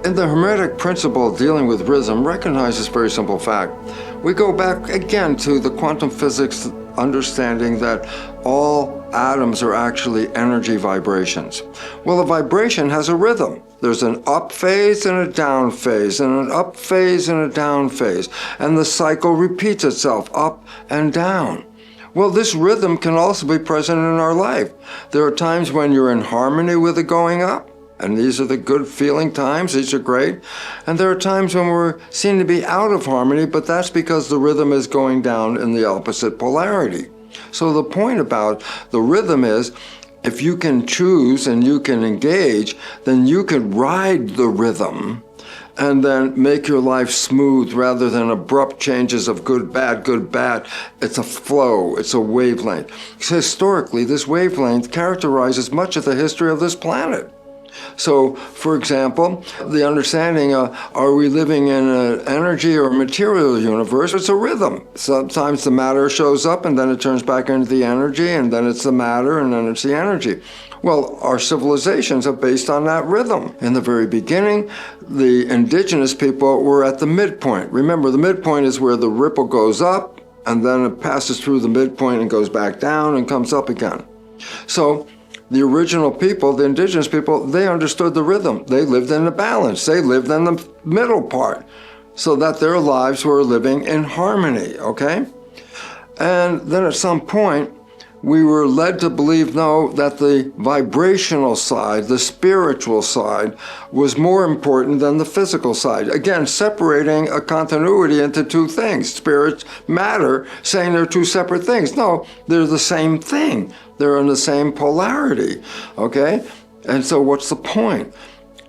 In the Hermetic principle of dealing with rhythm, recognize this very simple fact. We go back again to the quantum physics understanding that all atoms are actually energy vibrations. Well, a vibration has a rhythm. There's an up phase and a down phase, and an up phase and a down phase, and the cycle repeats itself, up and down. Well, this rhythm can also be present in our life. There are times when you're in harmony with it going up, and these are the good feeling times, these are great. And there are times when we seem to be out of harmony, but that's because the rhythm is going down in the opposite polarity. So the point about the rhythm is, if you can choose and you can engage, then you can ride the rhythm and then make your life smooth rather than abrupt changes of good, bad, good, bad. It's a flow, it's a wavelength. Historically, this wavelength characterizes much of the history of this planet. So, for example, the understanding, are we living in an energy or material universe? It's a rhythm. Sometimes the matter shows up and then it turns back into the energy, and then it's the matter and then it's the energy. Well, our civilizations are based on that rhythm. In the very beginning, the indigenous people were at the midpoint. Remember, the midpoint is where the ripple goes up and then it passes through the midpoint and goes back down and comes up again. So, the original people, the indigenous people, they understood the rhythm. They lived in the balance. They lived in the middle part so that their lives were living in harmony, okay? And then at some point, we were led to believe, no, that the vibrational side, the spiritual side, was more important than the physical side. Again, separating a continuity into two things. Spirit, matter, saying they're two separate things. No, they're the same thing. They're in the same polarity, okay? And so what's the point?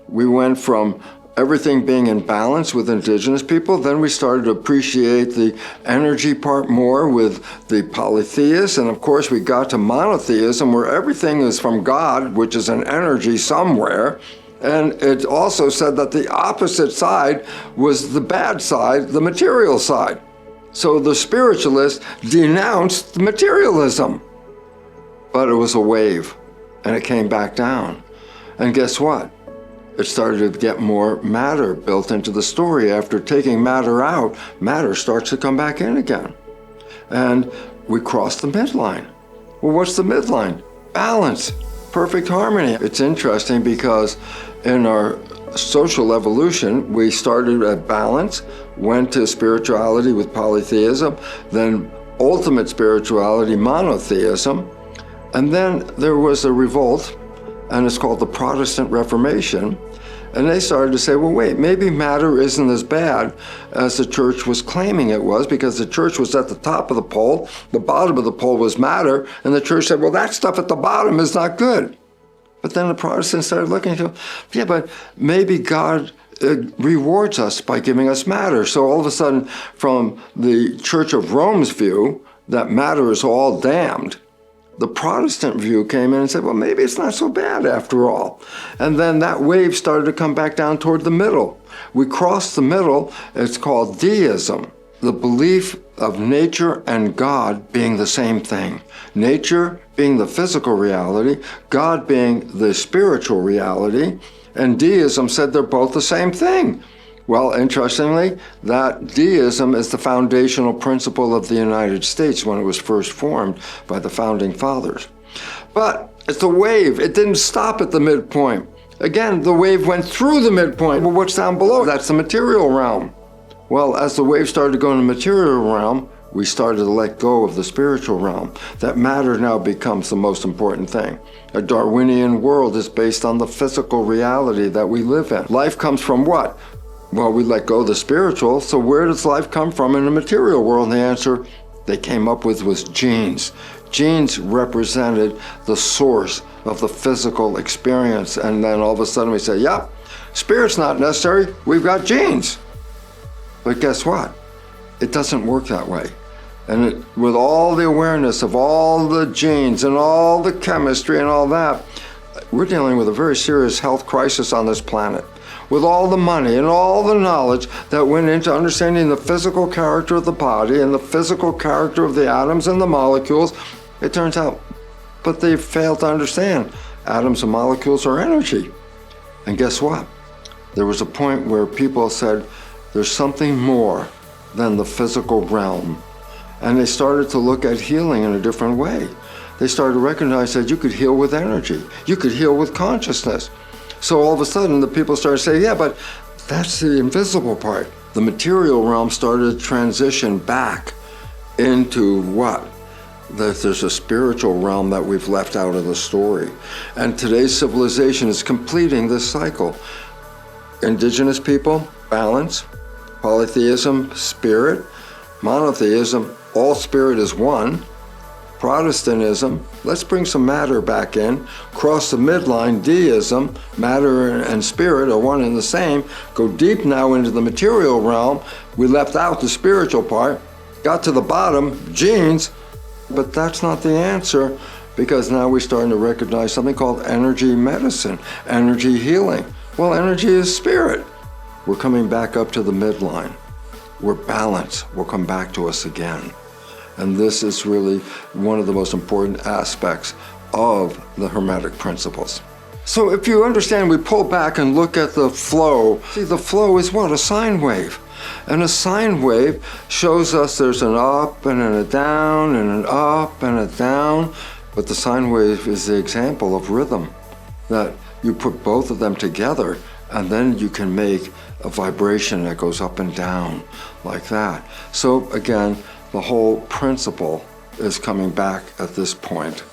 We went from everything being in balance with indigenous people, then we started to appreciate the energy part more with the polytheists, and of course we got to monotheism where everything is from God, which is an energy somewhere. And it also said that the opposite side was the bad side, the material side. So the spiritualists denounced materialism. But it was a wave, and it came back down. And guess what? It started to get more matter built into the story. After taking matter out, matter starts to come back in again. And we crossed the midline. Well, what's the midline? Balance, perfect harmony. It's interesting because in our social evolution, we started at balance, went to spirituality with polytheism, then ultimate spirituality, monotheism, and then there was a revolt, and it's called the Protestant Reformation. And they started to say, well, wait, maybe matter isn't as bad as the church was claiming it was, because the church was at the top of the pole, the bottom of the pole was matter, and the church said, well, that stuff at the bottom is not good. But then the Protestants started looking to, yeah, but maybe God rewards us by giving us matter. So all of a sudden, from the Church of Rome's view, that matter is all damned, the Protestant view came in and said, well, maybe it's not so bad after all. And then that wave started to come back down toward the middle. We crossed the middle. It's called deism, the belief of nature and God being the same thing. Nature being the physical reality, God being the spiritual reality, and deism said they're both the same thing. Well, interestingly, that deism is the foundational principle of the United States when it was first formed by the founding fathers. But it's a wave. It didn't stop at the midpoint. Again, the wave went through the midpoint. Well, what's down below? That's the material realm. Well, as the wave started to go in the material realm, we started to let go of the spiritual realm. That matter now becomes the most important thing. A Darwinian world is based on the physical reality that we live in. Life comes from what? Well, we let go of the spiritual, so where does life come from in the material world? And the answer they came up with was genes. Genes represented the source of the physical experience, and then all of a sudden we say, yep, spirit's not necessary, we've got genes. But guess what? It doesn't work that way. And with all the awareness of all the genes and all the chemistry and all that, we're dealing with a very serious health crisis on this planet. With all the money and all the knowledge that went into understanding the physical character of the body and the physical character of the atoms and the molecules, it turns out, but they failed to understand atoms and molecules are energy. And guess what? there was a point where people said, there's something more than the physical realm. And they started to look at healing in a different way. They started to recognize that you could heal with energy. You could heal with consciousness. So all of a sudden, the people started saying, yeah, but that's the invisible part. The material realm started to transition back into what? There's a spiritual realm that we've left out of the story. And today's civilization is completing this cycle. Indigenous people, balance. Polytheism, spirit. Monotheism, all spirit is one. Protestantism, let's bring some matter back in. Cross the midline, deism, matter and spirit are one and the same. Go deep now into the material realm. We left out the spiritual part. Got to the bottom, genes, but that's not the answer, because now we're starting to recognize something called energy medicine, energy healing. Well, energy is spirit. We're coming back up to the midline. We're balanced. Will come back to us again. And this is really one of the most important aspects of the Hermetic principles. So if you understand, we pull back and look at the flow. See, the flow is what? A sine wave. And a sine wave shows us there's an up and a down and an up and a down. But the sine wave is the example of rhythm, that you put both of them together and then you can make a vibration that goes up and down like that. So again, the whole principle is coming back at this point.